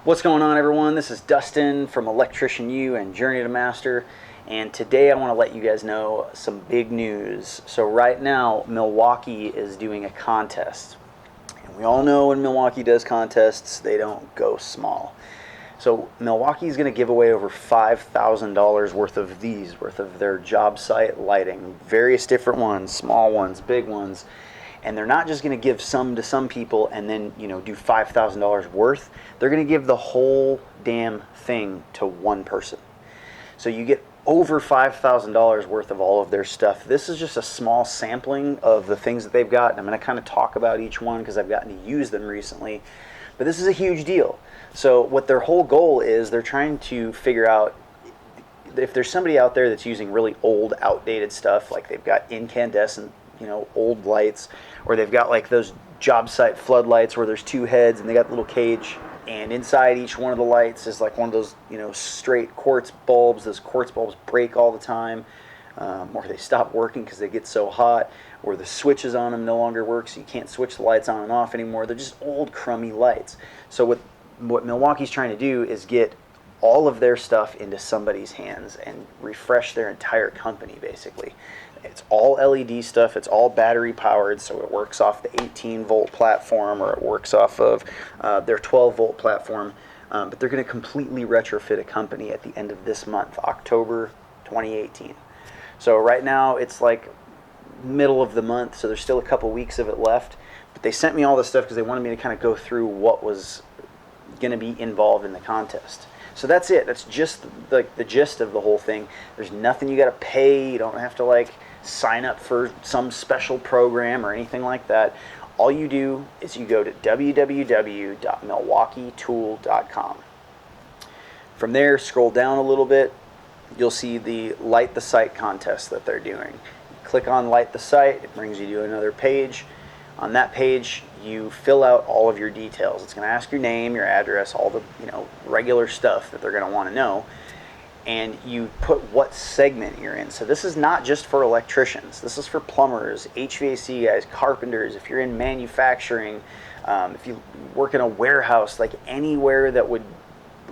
What's going on, everyone? This is Dustin from Electrician U and Journey to Master, and today I want to let you guys know some big news. So right now, Milwaukee is doing a contest, and we all know when Milwaukee does contests, they don't go small. So Milwaukee is going to give away over $5,000 worth of their job site lighting, various different ones, small ones, big ones. And they're not just going to give some to some people and then, do $5,000 worth. They're going to give the whole damn thing to one person. So you get over $5,000 worth of all of their stuff. This is just a small sampling of the things that they've got. And I'm going to kind of talk about each one because I've gotten to use them recently. But this is a huge deal. So what their whole goal is, they're trying to figure out if there's somebody out there that's using really old, outdated stuff, like they've got incandescent, old lights, or they've got like those job site floodlights where there's two heads and they got a little cage, and inside each one of the lights is like one of those straight quartz bulbs. Those quartz bulbs break all the time, or they stop working because they get so hot, or the switches on them no longer work, so you can't switch the lights on and off anymore. They're just old, crummy lights. So what Milwaukee's trying to do is get all of their stuff into somebody's hands and refresh their entire company, basically. It's all LED stuff. It's all battery powered, so it works off the 18-volt platform, or it works off of their 12-volt platform. But they're going to completely retrofit a company at the end of this month, October 2018. So right now it's like middle of the month, so there's still a couple weeks of it left. But they sent me all this stuff because they wanted me to kind of go through what was going to be involved in the contest. So that's it. That's just the gist of the whole thing. There's nothing you got to pay. You don't have to sign up for some special program or anything like that. All you do is you go to www.milwaukeetool.com. From there, scroll down a little bit. You'll see the Light the Site contest that they're doing. Click on Light the Site. It brings you to another page. On that page, you fill out all of your details. It's going to ask your name, your address, all the regular stuff that they're going to want to know, and you put what segment you're in. So this is not just for electricians. This is for plumbers, HVAC guys, carpenters. If you're in manufacturing, if you work in a warehouse, like anywhere that would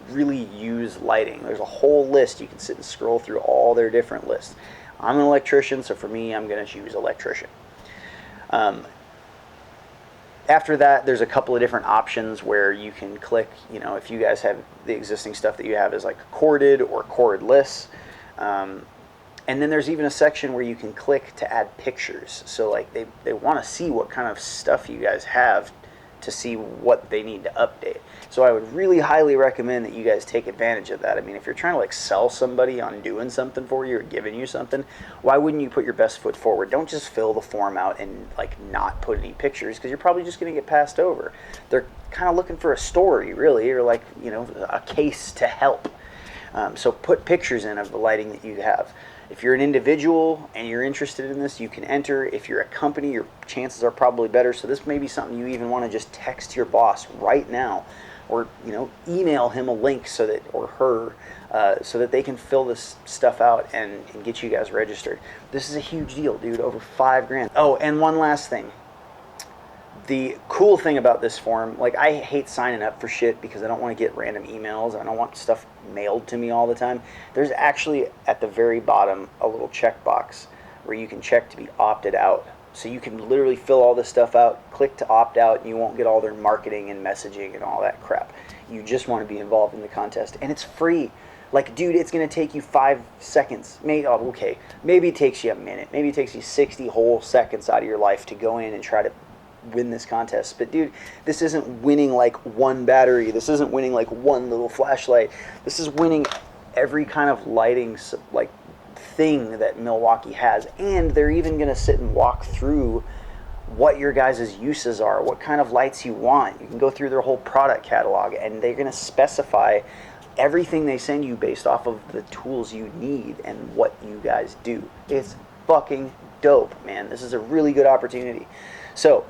really use lighting, there's a whole list. You can sit and scroll through all their different lists. I'm an electrician, so for me, I'm going to choose electrician. After that, there's a couple of different options where you can click, if you guys have the existing stuff that you have is like corded or cordless. And then there's even a section where you can click to add pictures. So they want to see what kind of stuff you guys have to see what they need to update. So I would really highly recommend that you guys take advantage of that. I mean, if you're trying to sell somebody on doing something for you or giving you something, why wouldn't you put your best foot forward? Don't just fill the form out and not put any pictures, because you're probably just going to get passed over. They're kind of looking for a story, really, or a case to help. So put pictures in of the lighting that you have. If you're an individual and you're interested in this, you can enter. If you're a company, your chances are probably better. So this may be something you even want to just text your boss right now, or email him a link or her, so that they can fill this stuff out and get you guys registered. This is a huge deal, dude. Over $5,000. Oh, and one last thing. The cool thing about this form, I hate signing up for shit because I don't want to get random emails. I don't want stuff mailed to me all the time. There's actually at the very bottom a little checkbox where you can check to be opted out. So you can literally fill all this stuff out, click to opt out, and you won't get all their marketing and messaging and all that crap. You just want to be involved in the contest, and it's free. Dude, it's going to take you 5 seconds. Maybe it takes you a minute. Maybe it takes you 60 whole seconds out of your life to go in and try to win this contest. But dude, this isn't winning one battery. This isn't winning one little flashlight. This is winning every kind of lighting thing that Milwaukee has. And they're even going to sit and walk through what your guys' uses are, what kind of lights you want. You can go through their whole product catalog, and they're going to specify everything they send you based off of the tools you need and what you guys do. It's fucking dope, man. This is a really good opportunity. So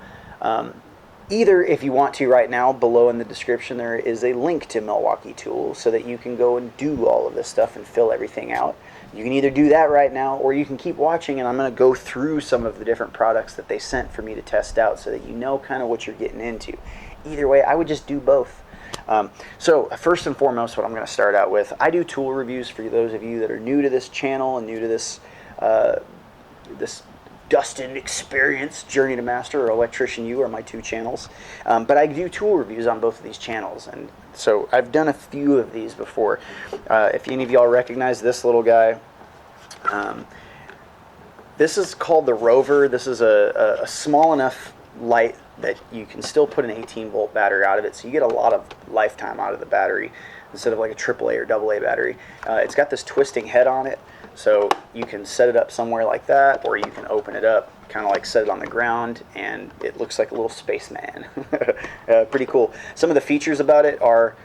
either, if you want to right now, below in the description there is a link to Milwaukee Tools so that you can go and do all of this stuff and fill everything out. You can either do that right now, or you can keep watching, and I'm going to go through some of the different products that they sent for me to test out so that you know kind of what you're getting into. Either way, I would just do both. So first and foremost, what I'm going to start out with, I do tool reviews for those of you that are new to this channel and new to this this Dustin experience, Journey to Master, or Electrician U are my two channels. But I do tool reviews on both of these channels, and so I've done a few of these before. If any of y'all recognize this little guy, this is called the Rover. This is a small enough light that you can still put an 18-volt battery out of it, so you get a lot of lifetime out of the battery instead of like a AAA or AA battery. It's got this twisting head on it, so you can set it up somewhere like that, or you can open it up, kind of like set it on the ground, and it looks like a little spaceman. Pretty cool. Some of the features about it are,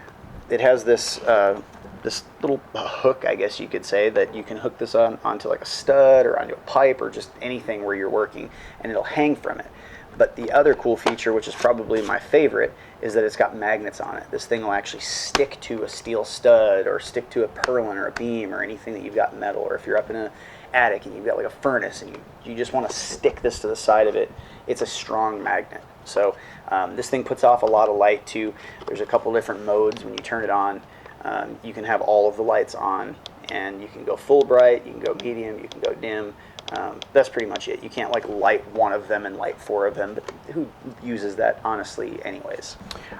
it has this this little hook, I guess you could say, that you can hook this onto like a stud or onto a pipe or just anything where you're working, and it'll hang from it. But the other cool feature, which is probably my favorite, is that it's got magnets on it. This thing will actually stick to a steel stud or stick to a purlin or a beam or anything that you've got metal, or if you're up in an attic and you've got like a furnace and you just want to stick this to the side of it, it's a strong magnet. So this thing puts off a lot of light too. There's a couple different modes when you turn it on. You can have all of the lights on, and you can go full bright, you can go medium, you can go dim. That's pretty much it. You can't like light one of them and light four of them, but who uses that honestly anyways?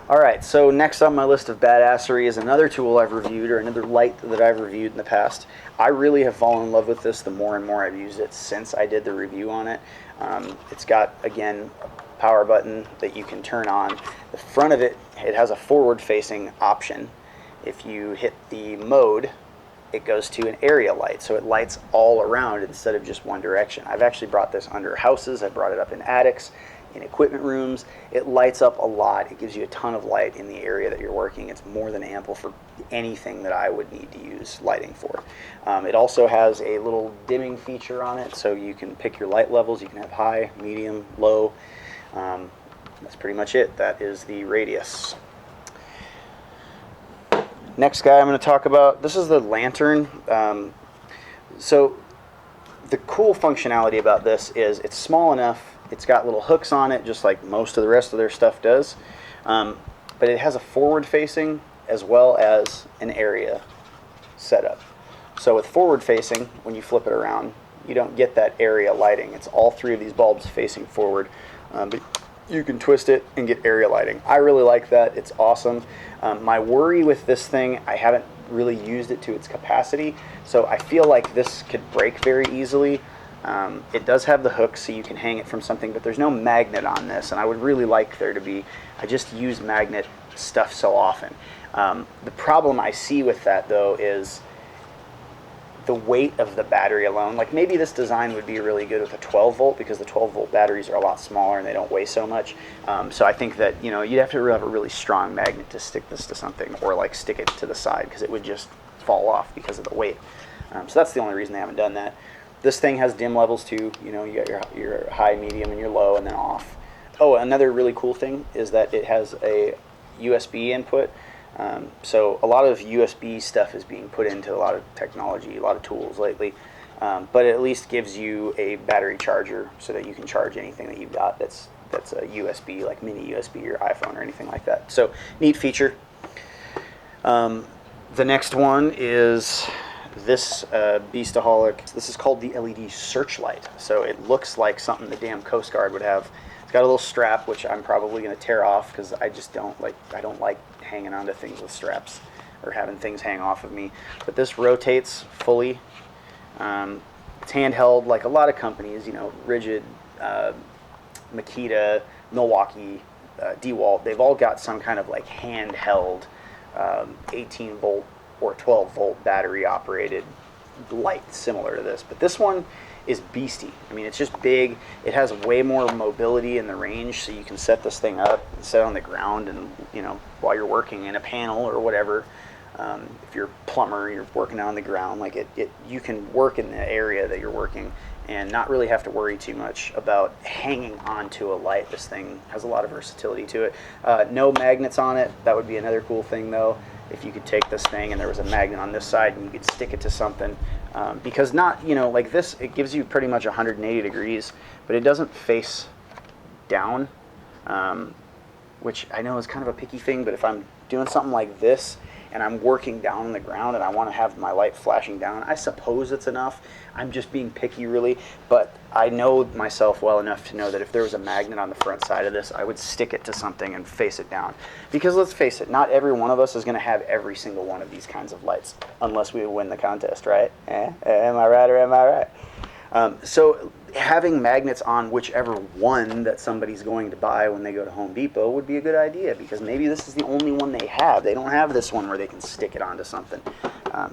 Alright, so next on my list of badassery is another tool I've reviewed, or another light that I've reviewed in the past. I really have fallen in love with this the more and more I've used it since I did the review on it. It's got, again, a power button that you can turn on. The front of it, it has a forward facing option. If you hit the mode, it goes to an area light, so it lights all around instead of just one direction. I've actually brought this under houses. I've brought it up in attics, in equipment rooms. It lights up a lot. It gives you a ton of light in the area that you're working. It's more than ample for anything that I would need to use lighting for. It also has a little dimming feature on it, so you can pick your light levels. You can have high, medium, low. That's pretty much it. That is the Radius. Next guy I'm going to talk about, this is the lantern. So the cool functionality about this is it's small enough, it's got little hooks on it just like most of the rest of their stuff does, but it has a forward facing as well as an area setup. So with forward facing, when you flip it around, you don't get that area lighting. It's all three of these bulbs facing forward, but you can twist it and get area lighting. I really like that. It's awesome. My worry with this thing, I haven't really used it to its capacity, so I feel like this could break very easily. It does have the hook so you can hang it from something, but there's no magnet on this, and I would really like there to be. I just use magnet stuff so often. The problem I see with that, though, is the weight of the battery alone. Like, maybe this design would be really good with a 12 volt because the 12 volt batteries are a lot smaller and they don't weigh so much. So I think that, you know, you'd have to have a really strong magnet to stick this to something, or like stick it to the side, because it would just fall off because of the weight. So that's the only reason they haven't done that. This thing has dim levels too. You know, you got your high, medium, and your low, and then off. Oh, another really cool thing is that it has a USB input. So a lot of USB stuff is being put into a lot of technology, a lot of tools lately, but it at least gives you a battery charger so that you can charge anything that you've got that's a USB, like mini USB, your iPhone or anything like that. So neat feature. The next one is this Beastaholic. This is called the LED Searchlight. So it looks like something the damn Coast Guard would have. It's got a little strap, which I'm probably going to tear off because I just don't like hanging onto things with straps or having things hang off of me. But this rotates fully. It's handheld, like a lot of companies, you know, Rigid, Makita, Milwaukee, DeWalt, they've all got some kind of like handheld 18 volt or 12 volt battery operated light similar to this. But this one is beastie. I mean, it's just big. It has way more mobility in the range, so you can set this thing up and set it on the ground, and, you know, while you're working in a panel or whatever, if you're a plumber, you're working on the ground, like you can work in the area that you're working and not really have to worry too much about hanging onto a light. This thing has a lot of versatility to it. No magnets on it. That would be another cool thing, though, if you could take this thing and there was a magnet on this side and you could stick it to something. Because not, you know, like this, it gives you pretty much 180 degrees, but it doesn't face down, which I know is kind of a picky thing, but if I'm doing something like this and I'm working down on the ground and I want to have my light flashing down, I suppose it's enough. I'm just being picky really, but I know myself well enough to know that if there was a magnet on the front side of this, I would stick it to something and face it down. Because let's face it, not every one of us is going to have every single one of these kinds of lights, unless we win the contest, right? Am I right or am I right? So having magnets on whichever one that somebody's going to buy when they go to Home Depot would be a good idea, because maybe this is the only one they have. They don't have this one where they can stick it onto something.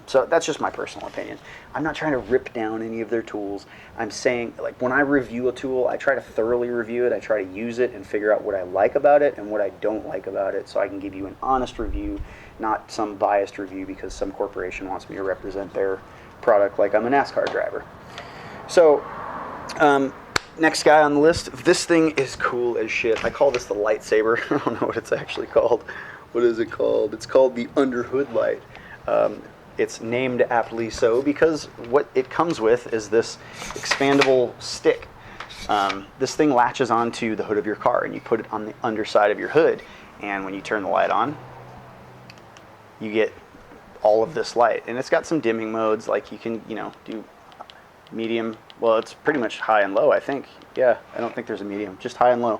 So that's just my personal opinion. I'm not trying to rip down any of their tools. I'm saying, like, when I review a tool, I try to thoroughly review it. I try to use it and figure out what I like about it and what I don't like about it, so I can give you an honest review, not some biased review because some corporation wants me to represent their product like I'm a NASCAR driver. So, next guy on the list. This thing is cool as shit. I call this the lightsaber. I don't know what it's actually called. What is it called? It's called the underhood light. It's named aptly so because what it comes with is this expandable stick. This thing latches onto the hood of your car, and you put it on the underside of your hood. And when you turn the light on, you get all of this light. And it's got some dimming modes, like you can, do medium. Well, it's pretty much high and low, I think. Yeah, I don't think there's a medium, just high and low.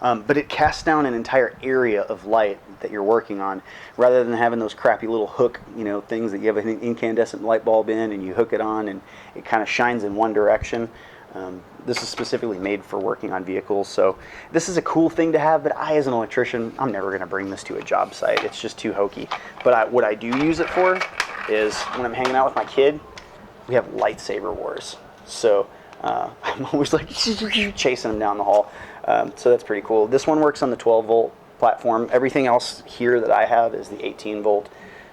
But it casts down an entire area of light that you're working on, rather than having those crappy little hook, things that you have an incandescent light bulb in and you hook it on and it kind of shines in one direction. This is specifically made for working on vehicles, so this is a cool thing to have, but I, as an electrician, I'm never going to bring this to a job site. It's just too hokey. But what I do use it for is when I'm hanging out with my kid, we have lightsaber wars. So I'm always like chasing them down the hall. So that's pretty cool. This one works on the 12 volt platform. Everything else here that I have is the 18 volt,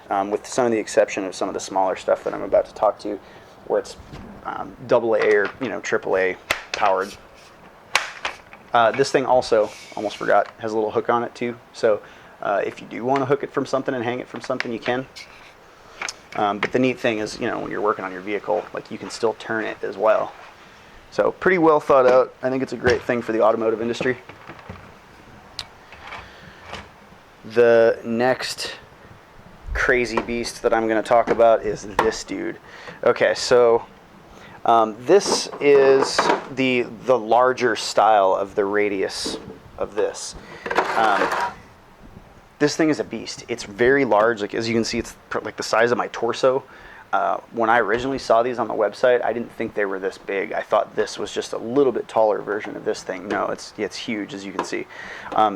with some of the exception of some of the smaller stuff that I'm about to talk to, where it's AA or AAA powered. This thing also, almost forgot, has a little hook on it too. So if you do want to hook it from something and hang it from something, you can. But the neat thing is, when you're working on your vehicle, like, you can still turn it as well. So pretty well thought out. I think it's a great thing for the automotive industry. The next crazy beast that I'm going to talk about is this dude. Okay, so this is the larger style of the radius of this. This thing is a beast. It's very large. Like, as you can see, it's like the size of my torso. When I originally saw these on the website, I didn't think they were this big. I thought this was just a little bit taller version of this thing. No, it's huge, as you can see.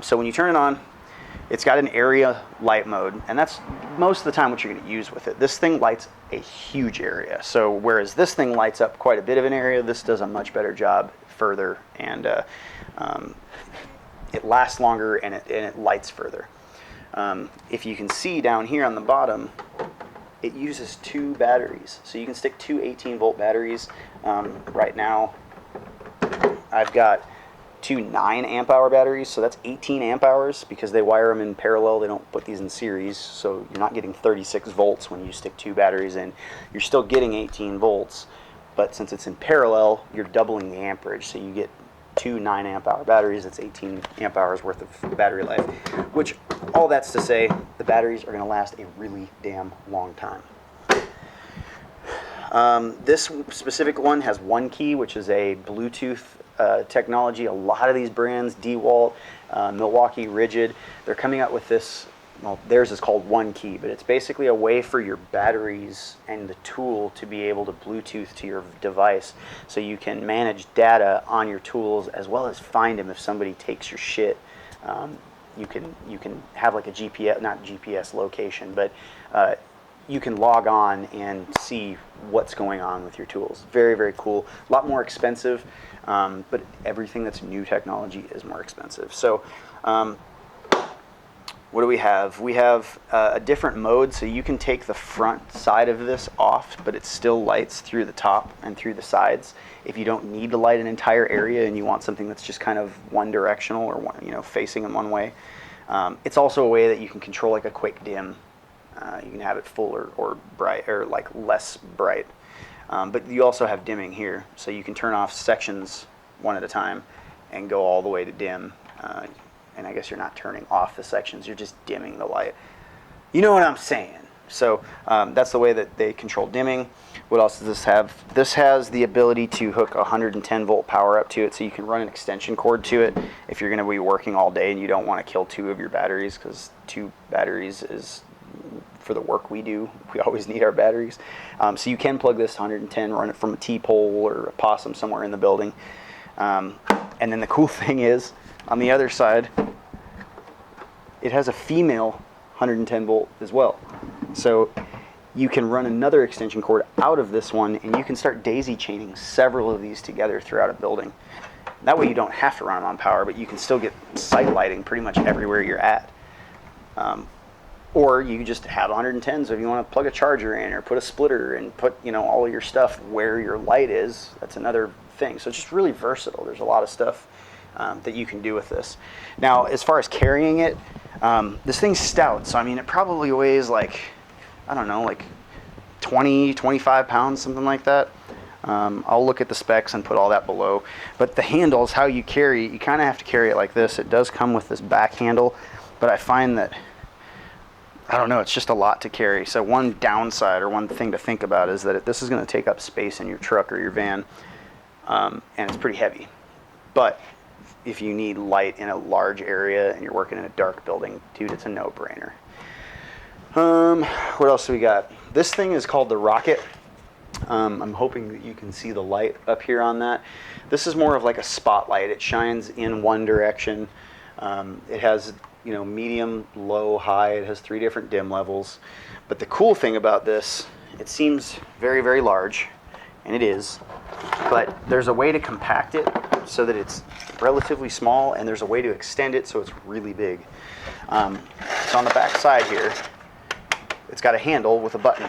So when you turn it on, it's got an area light mode, and that's most of the time what you're going to use with it. This thing lights a huge area. So whereas this thing lights up quite a bit of an area, this does a much better job further, and it lasts longer and it lights further. If you can see down here on the bottom, it uses 2 batteries. So you can stick 2 18 volt batteries. Right now, I've got 2 9 amp hour batteries, so that's 18 amp hours because they wire them in parallel. They don't put these in series, so you're not getting 36 volts when you stick 2 batteries in. You're still getting 18 volts, but since it's in parallel, you're doubling the amperage, so you get 2 9 amp hour batteries. That's 18 amp hours worth of battery life, which, all that's to say, the batteries are going to last a really damn long time. This specific one has 1 key, which is a Bluetooth technology. A lot of these brands, DeWalt, Milwaukee, Rigid, they're coming out with this. Well, theirs is called 1 key, but it's basically a way for your batteries and the tool to be able to Bluetooth to your device, so you can manage data on your tools as well as find them if somebody takes your shit. You can have like a GPS, not GPS location, but you can log on and see what's going on with your tools. Very, very cool. A lot more expensive, but everything that's new technology is more expensive. So what do we have? We have a different mode, so you can take the front side of this off, but it still lights through the top and through the sides. If you don't need to light an entire area and you want something that's just kind of one directional or one, facing in one way, it's also a way that you can control like a quick dim. You can have it full or bright, or like less bright. But you also have dimming here, so you can turn off sections one at a time and go all the way to dim. And I guess you're not turning off the sections, you're just dimming the light. You know what I'm saying. So that's the way that they control dimming. What else does this have? This has the ability to hook 110 volt power up to it, so you can run an extension cord to it if you're going to be working all day and you don't want to kill 2 of your batteries, because 2 batteries is, for the work we do, we always need our batteries. So you can plug this to 110, run it from a T-pole or a possum somewhere in the building. And then the cool thing is, on the other side, it has a female 110 volt as well. So you can run another extension cord out of this one, and you can start daisy chaining several of these together throughout a building. That way you don't have to run them on power, but you can still get site lighting pretty much everywhere you're at. Or you just have 110, so if you want to plug a charger in or put a splitter and put, you know, all of your stuff where your light is, that's another thing. So it's just really versatile. There's a lot of stuff that you can do with this. Now, as far as carrying it, this thing's stout, so I mean, it probably weighs like, I don't know, like 20, 25 pounds, something like that. I'll look at the specs and put all that below. But the handles, how you carry, you kind of have to carry it like this. It does come with this back handle, but I find that, I don't know, it's just a lot to carry. So one downside, or one thing to think about, is that this is going to take up space in your truck or your van, and it's pretty heavy. But if you need light in a large area and you're working in a dark building, dude, it's a no-brainer. What else do we got? This thing is called the Rocket. I'm hoping that you can see the light up here on that. This is more of like a spotlight. It shines in one direction. It has, you know, medium, low, high. It has 3 different dim levels. But the cool thing about this, it seems very, very large, and it is, but there's a way to compact it so that it's relatively small, and there's a way to extend it so it's really big. So on the back side here, it's got a handle with a button.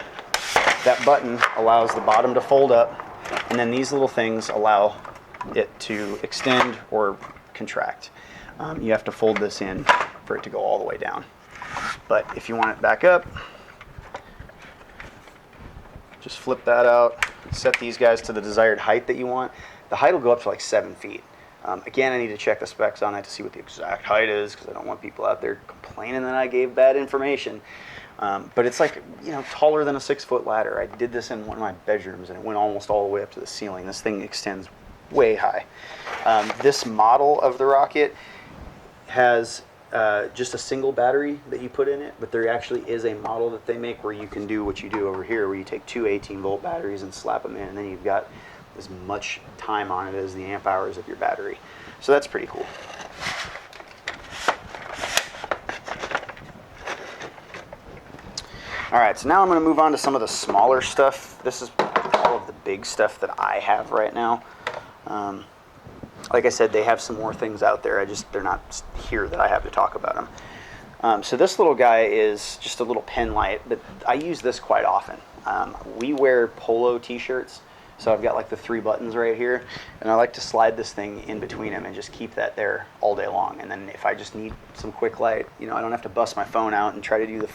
That button allows the bottom to fold up, and then these little things allow it to extend or contract. You have to fold this in for it to go all the way down. But if you want it back up, just flip that out, set these guys to the desired height that you want. The height will go up to like 7 feet. Again, I need to check the specs on it to see what the exact height is, because I don't want people out there complaining that I gave bad information. But it's like, you know, taller than a 6-foot ladder. I did this in one of my bedrooms, and it went almost all the way up to the ceiling. This thing extends way high. This model of the Rocket has just a single battery that you put in it, but there actually is a model that they make where you can do what you do over here, where you take 2 18-volt batteries and slap them in, and then you've got as much time on it as the amp hours of your battery. So that's pretty cool. All right, so now I'm going to move on to some of the smaller stuff. This is all of the big stuff that I have right now. Like I said, they have some more things out there. They're not here that I have to talk about them. So this little guy is just a little pen light, but I use this quite often. We wear polo t-shirts, so I've got like the 3 buttons right here, and I like to slide this thing in between them and just keep that there all day long. And then if I just need some quick light, you know, I don't have to bust my phone out and try to do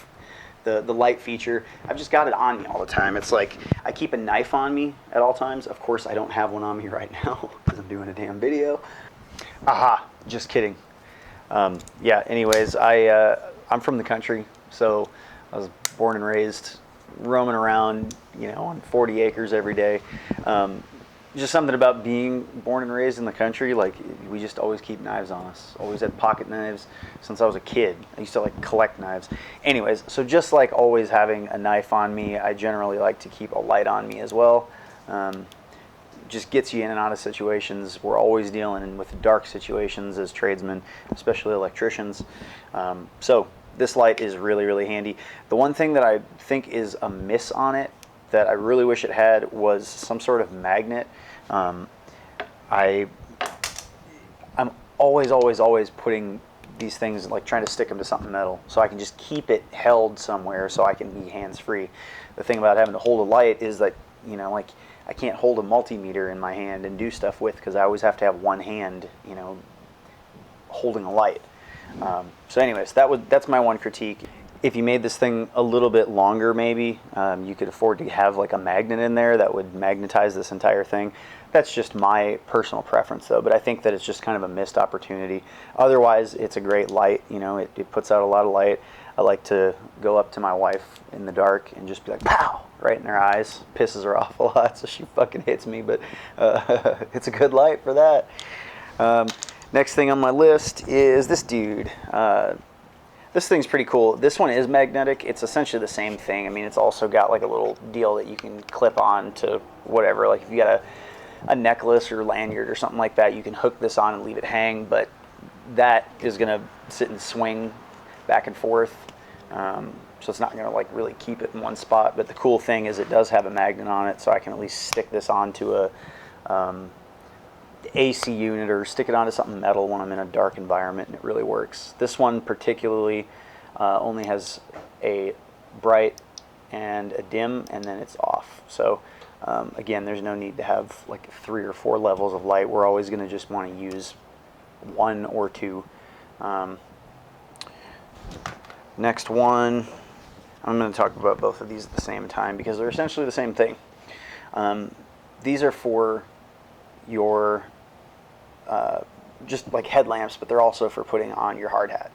the light feature. I've just got it on me all the time. It's like I keep a knife on me at all times. Of course, I don't have one on me right now because I'm doing a damn video. Aha, just kidding. Yeah, anyways, I'm from the country, so I was born and raised roaming around, you know, on 40 acres every day. Just something about being born and raised in the country, like we just always keep knives on us. Always had pocket knives since I was a kid. I used to like collect knives. Anyways, so just like always having a knife on me, I generally like to keep a light on me as well. Just gets you in and out of situations. We're always dealing with dark situations as tradesmen, especially electricians. So this light is really, really handy. The one thing that I think is a miss on it that I really wish it had was some sort of magnet. I'm always putting these things, like trying to stick them to something metal so I can just keep it held somewhere so I can be hands-free. The thing about having to hold a light is that, you know, like I can't hold a multimeter in my hand and do stuff with, because I always have to have one hand, you know, holding a light. So anyways, that's my one critique. If you made this thing a little bit longer, maybe you could afford to have like a magnet in there that would magnetize this entire thing. That's just my personal preference, though, but I think that it's just kind of a missed opportunity. Otherwise, it's a great light. You know, it puts out a lot of light. I like to go up to my wife in the dark and just be like, pow, right in her eyes. Pisses her off a lot, so she fucking hits me, but it's a good light for that. Next thing on my list is this dude. This thing's pretty cool. This one is magnetic. It's essentially the same thing. I mean, it's also got like a little deal that you can clip on to whatever. Like if you got a necklace or lanyard or something like that, you can hook this on and leave it hang, but that is going to sit and swing back and forth. So it's not going to like really keep it in one spot. But the cool thing is it does have a magnet on it, so I can at least stick this onto a AC unit or stick it onto something metal when I'm in a dark environment, and it really works. This one particularly only has a bright and a dim, and then it's off. So again, there's no need to have like 3 or 4 levels of light. We're always going to just want to use 1 or 2. Next one, I'm going to talk about both of these at the same time because they're essentially the same thing. These are for your just like headlamps, but they're also for putting on your hard hat.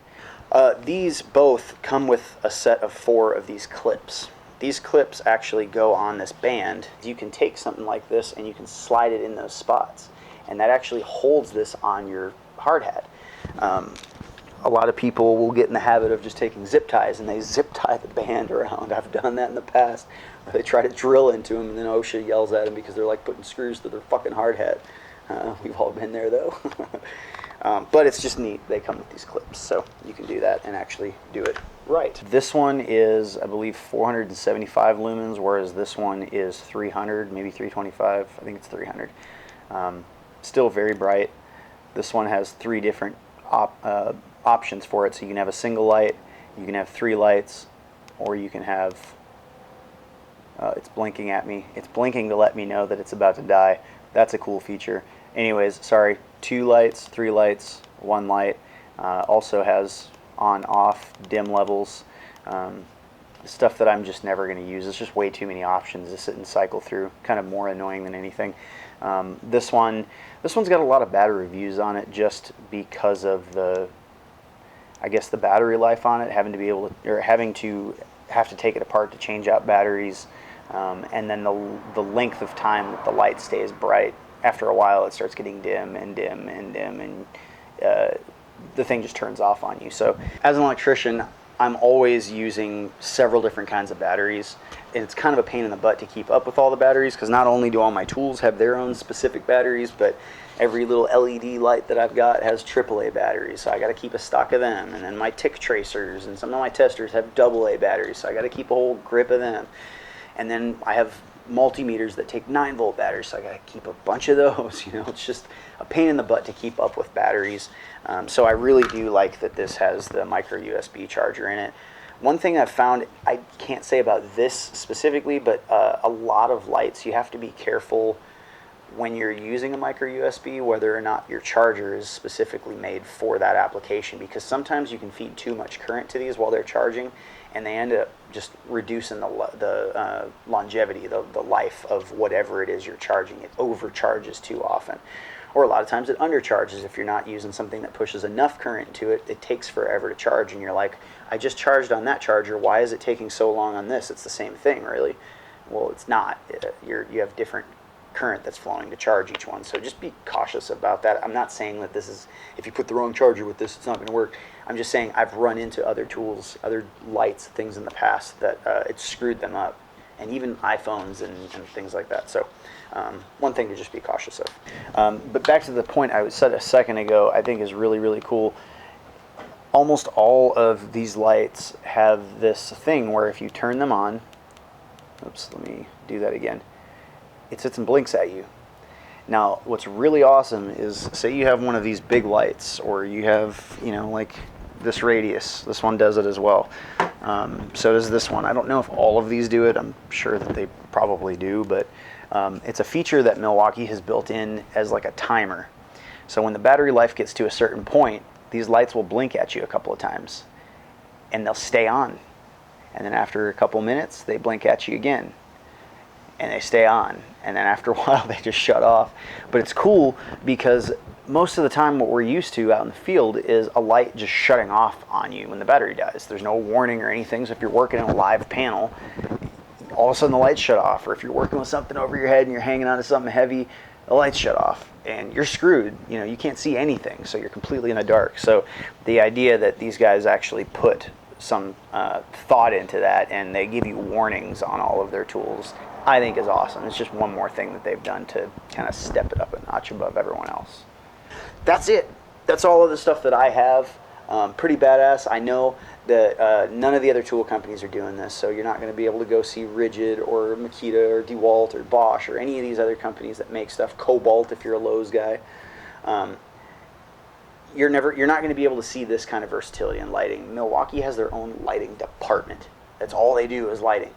These both come with a set of 4 of these clips. These clips actually go on this band. You can take something like this and you can slide it in those spots, and that actually holds this on your hard hat. A lot of people will get in the habit of just taking zip ties and they zip tie the band around. I've done that in the past. They try to drill into them and then OSHA yells at them because they're like putting screws through their fucking hard hat. We've all been there though. But it's just neat. They come with these clips, so you can do that and actually do it right. This one is, I believe, 475 lumens, whereas this one is 300, maybe 325. I think it's 300. Still very bright. This one has 3 different options for it. So you can have a single light, you can have 3 lights, or you can have, it's blinking at me. It's blinking to let me know that it's about to die. That's a cool feature. Anyways, sorry, 2 lights, 3 lights, 1 light. Also has on, off, dim levels. Stuff that I'm just never going to use. It's just way too many options to sit and cycle through. Kind of more annoying than anything. This one's got a lot of bad reviews on it just because of the, I guess, the battery life on it, having to have to take it apart to change out batteries, and then the length of time that the light stays bright. After a while, it starts getting dim and dim and dim, and the thing just turns off on you. So as an electrician, I'm always using several different kinds of batteries, and it's kind of a pain in the butt to keep up with all the batteries because not only do all my tools have their own specific batteries, but every little LED light that I've got has AAA batteries, so I got to keep a stock of them. And then my tick tracers and some of my testers have AA batteries, so I got to keep a whole grip of them. And then I have multimeters that take 9-volt batteries, so I got to keep a bunch of those. You know, it's just a pain in the butt to keep up with batteries. So I really do like that this has the micro USB charger in it. One thing I've found, I can't say about this specifically, but a lot of lights, you have to be careful when you're using a micro USB whether or not your charger is specifically made for that application, because sometimes you can feed too much current to these while they're charging, and they end up just reducing the longevity, the life of whatever it is you're charging. It overcharges too often. Or a lot of times it undercharges if you're not using something that pushes enough current into it. It takes forever to charge, and you're like, I just charged on that charger. Why is it taking so long on this? It's the same thing, really. Well, it's not. You have different current that's flowing to charge each one. So just be cautious about that. I'm not saying that this is, if you put the wrong charger with this, it's not going to work. I'm just saying I've run into other tools, other lights, things in the past that it's screwed them up, and even iPhones and things like that. So one thing to just be cautious of. But back to the point I said a second ago, I think is really, really cool. Almost all of these lights have this thing where if you turn them on, oops, let me do that again. It sits and blinks at you. Now, what's really awesome is, say you have one of these big lights, or you have, like this radius. This one does it as well. So does this one. I don't know if all of these do it. I'm sure that they probably do, but it's a feature that Milwaukee has built in as like a timer. So when the battery life gets to a certain point, these lights will blink at you a couple of times, and they'll stay on. And then after a couple minutes, they blink at you again, and they stay on. And then after a while, they just shut off. But it's cool because most of the time what we're used to out in the field is a light just shutting off on you when the battery dies. There's no warning or anything, so if you're working in a live panel, all of a sudden the lights shut off, or if you're working with something over your head and you're hanging onto something heavy, the lights shut off and you're screwed. You know, you can't see anything, so you're completely in the dark. So the idea that these guys actually put some thought into that and they give you warnings on all of their tools, I think is awesome. It's just one more thing that they've done to kind of step it up a notch above everyone else. That's it. That's all of the stuff that I have. Pretty badass. I know that none of the other tool companies are doing this, so you're not going to be able to go see Rigid or Makita or DeWalt or Bosch or any of these other companies that make stuff. Cobalt, if you're a Lowe's guy. You're not going to be able to see this kind of versatility in lighting. Milwaukee has their own lighting department. That's all they do is lighting.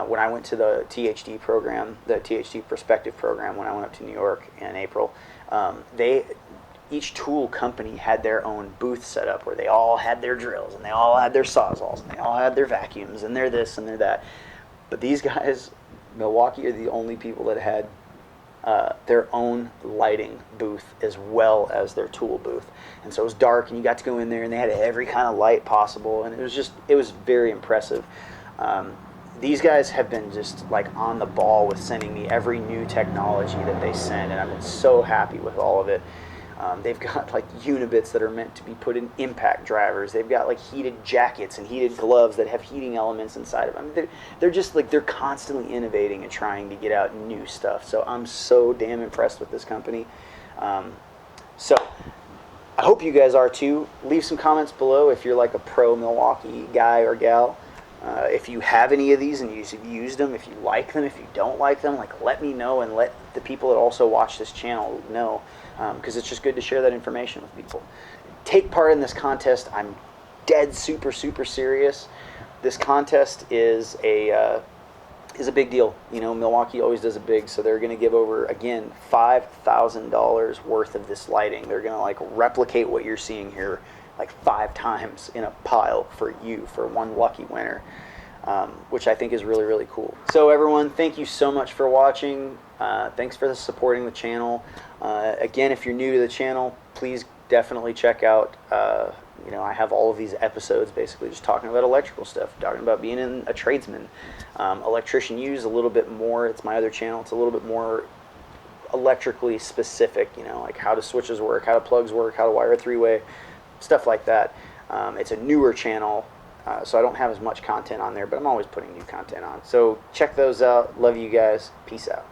When I went to the THD program, the THD Perspective program, when I went up to New York in April, each tool company had their own booth set up where they all had their drills and they all had their sawzalls and they all had their vacuums and they're this and they're that. But these guys, Milwaukee, are the only people that had their own lighting booth as well as their tool booth. And so it was dark and you got to go in there and they had every kind of light possible, and it was very impressive. These guys have been just like on the ball with sending me every new technology that they send, and I've been so happy with all of it. They've got like unibits that are meant to be put in impact drivers. They've got like heated jackets and heated gloves that have heating elements inside of them. They're just like, they're constantly innovating and trying to get out new stuff. So I'm so damn impressed with this company. So I hope you guys are too. Leave some comments below if you're like a pro Milwaukee guy or gal. If you have any of these and you've used them, if you like them, if you don't like them, like let me know, and let the people that also watch this channel know, because it's just good to share that information with people. Take part in this contest. I'm dead super serious. This contest is a big deal. You know, Milwaukee always does it big, so they're going to give over, again, $5,000 worth of this lighting. They're going to like replicate what you're seeing here like 5 times in a pile for you, for one lucky winner, which I think is really cool. So everyone, thank you so much for watching. Thanks for supporting the channel. Again, if you're new to the channel, please definitely check out, you know, I have all of these episodes basically just talking about electrical stuff, talking about being a tradesman. Electrician Use a little bit more. It's my other channel. It's a little bit more electrically specific, you know, like how do switches work, how do plugs work, how to wire a 3-way, stuff like that. It's a newer channel, so I don't have as much content on there, but I'm always putting new content on. So check those out. Love you guys. Peace out.